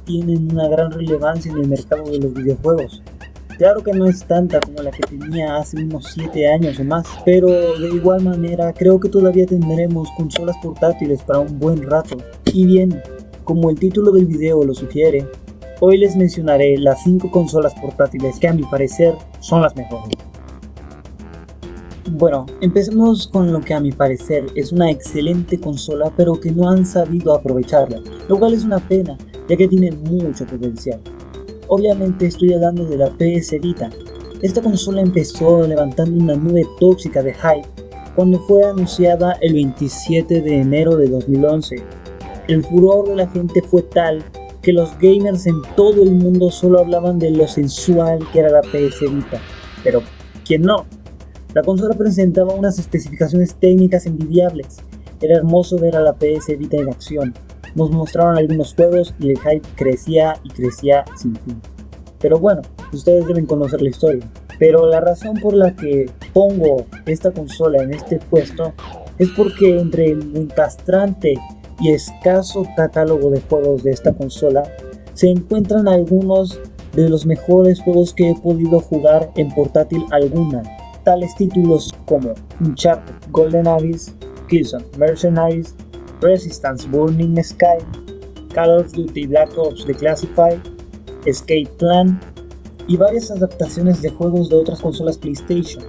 tienen una gran relevancia en el mercado de los videojuegos. Claro que no es tanta como la que tenía hace unos 7 años o más, pero de igual manera creo que todavía tendremos consolas portátiles para un buen rato. Y bien, como el título del video lo sugiere, hoy les mencionaré las 5 consolas portátiles que a mi parecer son las mejores. Bueno, empecemos con lo que a mi parecer es una excelente consola pero que no han sabido aprovecharla, lo cual es una pena ya que tiene mucho potencial. Obviamente estoy hablando de la PS Vita. Esta consola empezó levantando una nube tóxica de hype cuando fue anunciada el 27 de enero de 2011. El furor de la gente fue tal que los gamers en todo el mundo solo hablaban de lo sensual que era la PS Vita, pero ¿quién no? La consola presentaba unas especificaciones técnicas envidiables. Era hermoso ver a la PS Vita en acción. Nos mostraron algunos juegos y el hype crecía y crecía sin fin. Pero bueno, ustedes deben conocer la historia. Pero la razón por la que pongo esta consola en este puesto es porque entre el encastrante y escaso catálogo de juegos de esta consola se encuentran algunos de los mejores juegos que he podido jugar en portátil alguna. Tales títulos como Uncharted Golden Abyss, Killzone Mercenaries, Resistance Burning Sky, Call of Duty Black Ops Declassified, Escape Plan y varias adaptaciones de juegos de otras consolas PlayStation.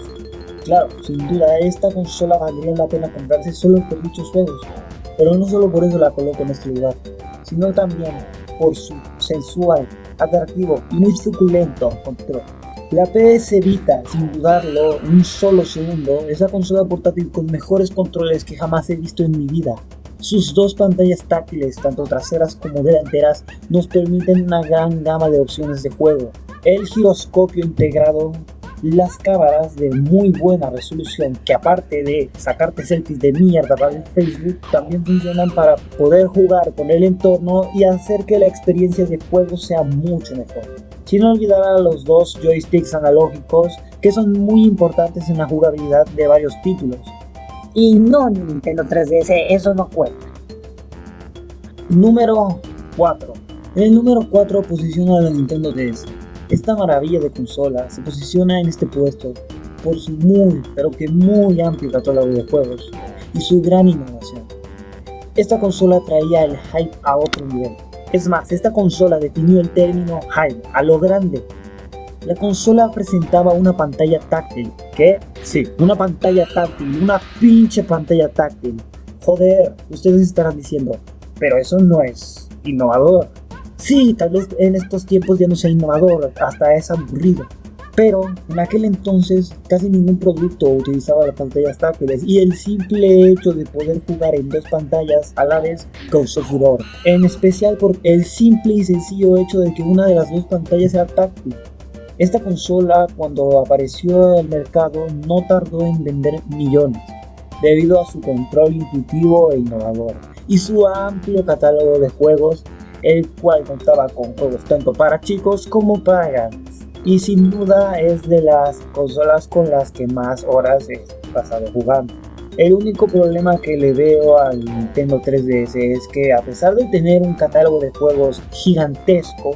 Claro, sin duda esta consola valdría la pena comprarse solo por dichos juegos, pero no solo por eso la coloco en este lugar, sino también por su sensual, atractivo y muy suculento control. La PS Vita, sin dudarlo un solo segundo, es la consola portátil con mejores controles que jamás he visto en mi vida. Sus dos pantallas táctiles, tanto traseras como delanteras, nos permiten una gran gama de opciones de juego. El giroscopio integrado, las cámaras de muy buena resolución, que aparte de sacarte selfies de mierda para el Facebook, también funcionan para poder jugar con el entorno y hacer que la experiencia de juego sea mucho mejor. Sin olvidar a los dos joysticks analógicos que son muy importantes en la jugabilidad de varios títulos. Y no Nintendo 3DS, eso no cuenta. Número 4. En el número 4 posiciona a la Nintendo DS. Esta maravilla de consola se posiciona en este puesto por su muy, pero que muy amplio catálogo de juegos y su gran innovación. Esta consola traía el hype a otro nivel. Es más, esta consola definió el término hype a lo grande. La consola presentaba una pantalla táctil. ¿Qué? Sí, una pantalla táctil, una pinche pantalla táctil. Joder, ustedes estarán diciendo, pero eso no es innovador. Sí, tal vez en estos tiempos ya no sea innovador, hasta es aburrido. Pero en aquel entonces casi ningún producto utilizaba las pantallas táctiles y el simple hecho de poder jugar en dos pantallas a la vez causó furor. En especial por el simple y sencillo hecho de que una de las dos pantallas era táctil. Esta consola, cuando apareció al mercado, no tardó en vender millones, debido a su control intuitivo e innovador y su amplio catálogo de juegos, el cual contaba con juegos tanto para chicos como para grandes. Y sin duda es de las consolas con las que más horas he pasado jugando. El único problema que le veo al Nintendo 3DS es que a pesar de tener un catálogo de juegos gigantesco,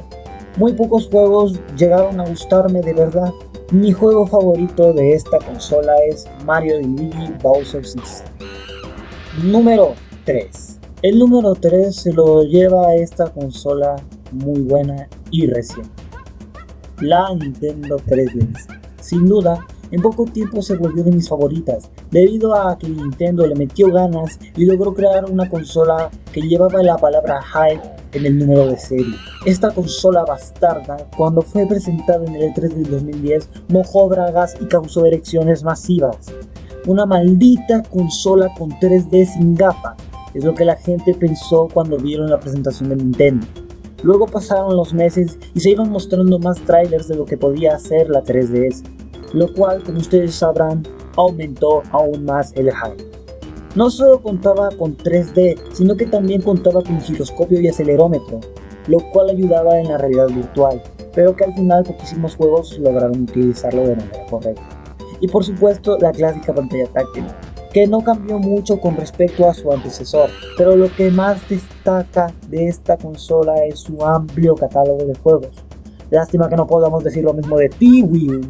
muy pocos juegos llegaron a gustarme de verdad. Mi juego favorito de esta consola es Mario y Luigi Bowser's Inside. Número 3. El número 3 se lo lleva a esta consola muy buena y reciente. La Nintendo 3DS. Sin duda, en poco tiempo se volvió de mis favoritas, debido a que Nintendo le metió ganas y logró crear una consola que llevaba la palabra hype en el número de serie. Esta consola bastarda, cuando fue presentada en el E3 del 2010, mojó bragas y causó erecciones masivas. Una maldita consola con 3D sin gafas, es lo que la gente pensó cuando vieron la presentación de Nintendo. Luego pasaron los meses y se iban mostrando más trailers de lo que podía hacer la 3DS, lo cual, como ustedes sabrán, aumentó aún más el hype. No solo contaba con 3D, sino que también contaba con giroscopio y acelerómetro, lo cual ayudaba en la realidad virtual, pero que al final poquísimos juegos lograron utilizarlo de manera correcta. Y por supuesto, la clásica pantalla táctil. que no cambió mucho con respecto a su antecesor, pero lo que más destaca de esta consola es su amplio catálogo de juegos. Lástima que no podamos decir lo mismo de Wii U.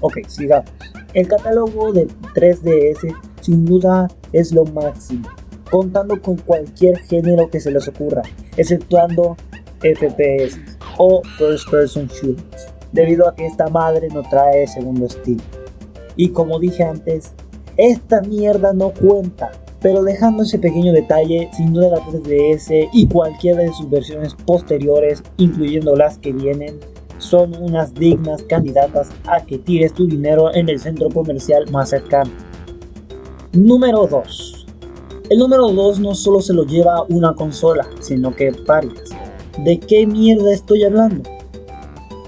Ok, sigamos. El catálogo de 3DS sin duda es lo máximo, contando con cualquier género que se les ocurra, exceptuando FPS o First Person Shooters, debido a que esta madre no trae segundo estilo. Y como dije antes, esta mierda no cuenta, pero dejando ese pequeño detalle, sin duda la 3DS y cualquiera de sus versiones posteriores, incluyendo las que vienen, son unas dignas candidatas a que tires tu dinero en el centro comercial más cercano. Número 2. El número 2 no solo se lo lleva una consola, sino que varias. ¿De qué mierda estoy hablando?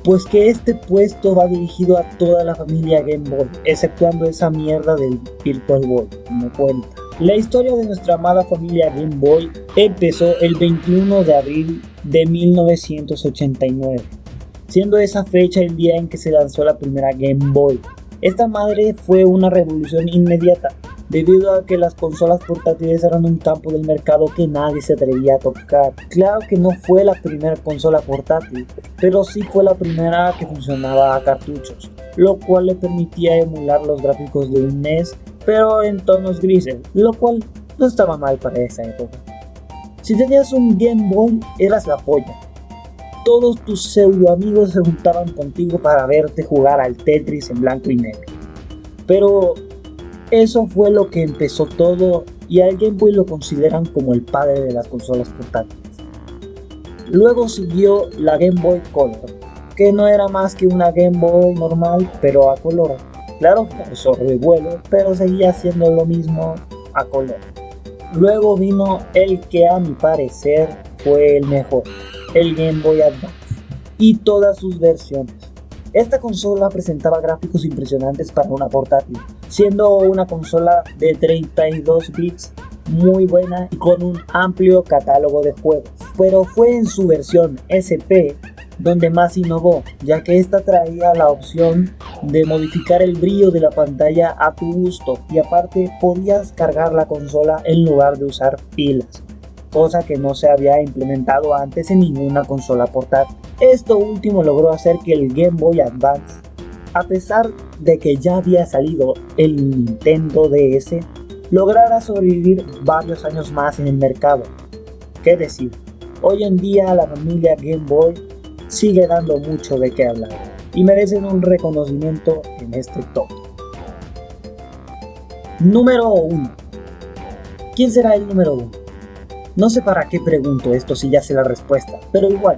Pues que este puesto va dirigido a toda la familia Game Boy, exceptuando esa mierda del Virtual Boy, no cuenta. La historia de nuestra amada familia Game Boy empezó el 21 de abril de 1989, siendo esa fecha el día en que se lanzó la primera Game Boy. Esta madre fue una revolución inmediata, debido a que las consolas portátiles eran un campo del mercado que nadie se atrevía a tocar. Claro que no fue la primera consola portátil, pero sí fue la primera que funcionaba a cartuchos, lo cual le permitía emular los gráficos de un NES, pero en tonos grises, lo cual no estaba mal para esa época. Si tenías un Game Boy, eras la polla. Todos tus pseudo amigos se juntaban contigo para verte jugar al Tetris en blanco y negro. Pero eso fue lo que empezó todo, y al Game Boy lo consideran como el padre de las consolas portátiles. Luego siguió la Game Boy Color, que no era más que una Game Boy normal pero a color. Claro que causó revuelo, pero seguía siendo lo mismo a color. Luego vino el que a mi parecer fue el mejor, el Game Boy Advance y todas sus versiones. Esta consola presentaba gráficos impresionantes para una portátil, siendo una consola de 32 bits muy buena y con un amplio catálogo de juegos. Pero fue en su versión SP donde más innovó, ya que esta traía la opción de modificar el brillo de la pantalla a tu gusto, y aparte podías cargar la consola en lugar de usar pilas, cosa que no se había implementado antes en ninguna consola portátil. Esto último logró hacer que el Game Boy Advance, a pesar de que ya había salido el Nintendo DS, lograra sobrevivir varios años más en el mercado. ¿Qué decir? Hoy en día la familia Game Boy sigue dando mucho de qué hablar y merecen un reconocimiento en este top. Número 1. ¿Quién será el número 1? No sé para qué pregunto esto si ya sé la respuesta, pero igual.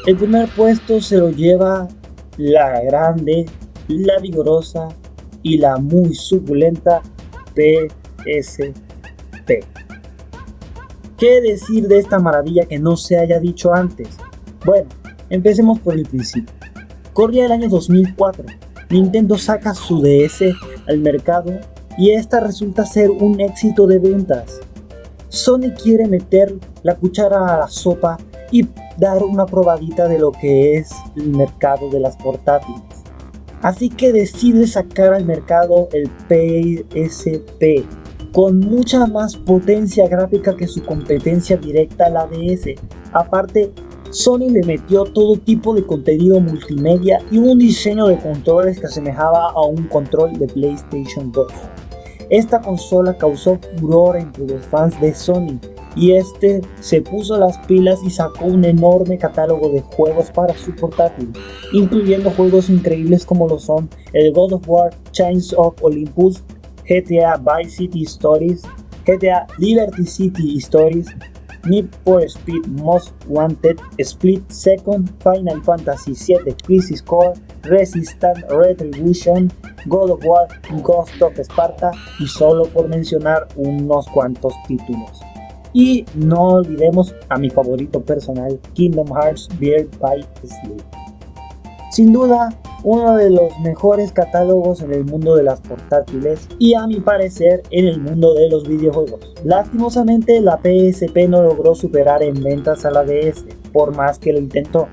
El primer puesto se lo lleva la grande, la vigorosa y la muy suculenta PSP. ¿Qué decir de esta maravilla que no se haya dicho antes? Bueno, empecemos por el principio. Corría el año 2004, Nintendo saca su DS al mercado y esta resulta ser un éxito de ventas. Sony quiere meter la cuchara a la sopa y dar una probadita de lo que es el mercado de las portátiles. Así que decide sacar al mercado el PSP, con mucha más potencia gráfica que su competencia directa, la DS. Aparte, Sony le metió todo tipo de contenido multimedia y un diseño de controles que asemejaba a un control de PlayStation 2. Esta consola causó furor entre los fans de Sony, y este se puso las pilas y sacó un enorme catálogo de juegos para su portátil, incluyendo juegos increíbles como lo son el God of War Chains of Olympus, GTA Vice City Stories, GTA Liberty City Stories, Need for Speed Most Wanted, Split Second, Final Fantasy VII Crisis Core, Resistance Retribution, God of War, Ghost of Sparta, y solo por mencionar unos cuantos títulos. Y no olvidemos a mi favorito personal, Kingdom Hearts Birth by Sleep. Sin duda, uno de los mejores catálogos en el mundo de las portátiles y, a mi parecer, en el mundo de los videojuegos. Lastimosamente, la PSP no logró superar en ventas a la DS, por más que lo intentó,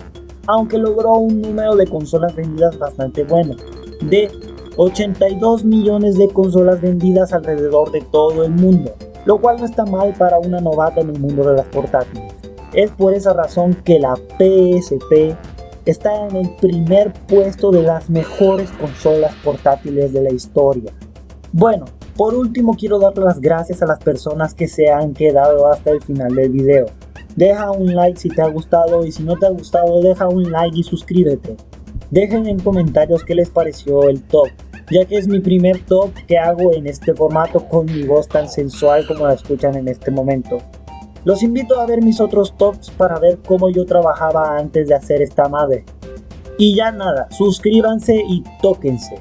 aunque logró un número de consolas vendidas bastante bueno, de 82 millones de consolas vendidas alrededor de todo el mundo, lo cual no está mal para una novata en el mundo de las portátiles. Es por esa razón que la PSP está en el primer puesto de las mejores consolas portátiles de la historia. Bueno, por último quiero dar las gracias a las personas que se han quedado hasta el final del video. Deja un like si te ha gustado y si no te ha gustado deja un like y suscríbete. Dejen en comentarios qué les pareció el top, ya que es mi primer top que hago en este formato con mi voz tan sensual como la escuchan en este momento. Los invito a ver mis otros tops para ver cómo yo trabajaba antes de hacer esta madre. Y ya nada, suscríbanse y tóquense.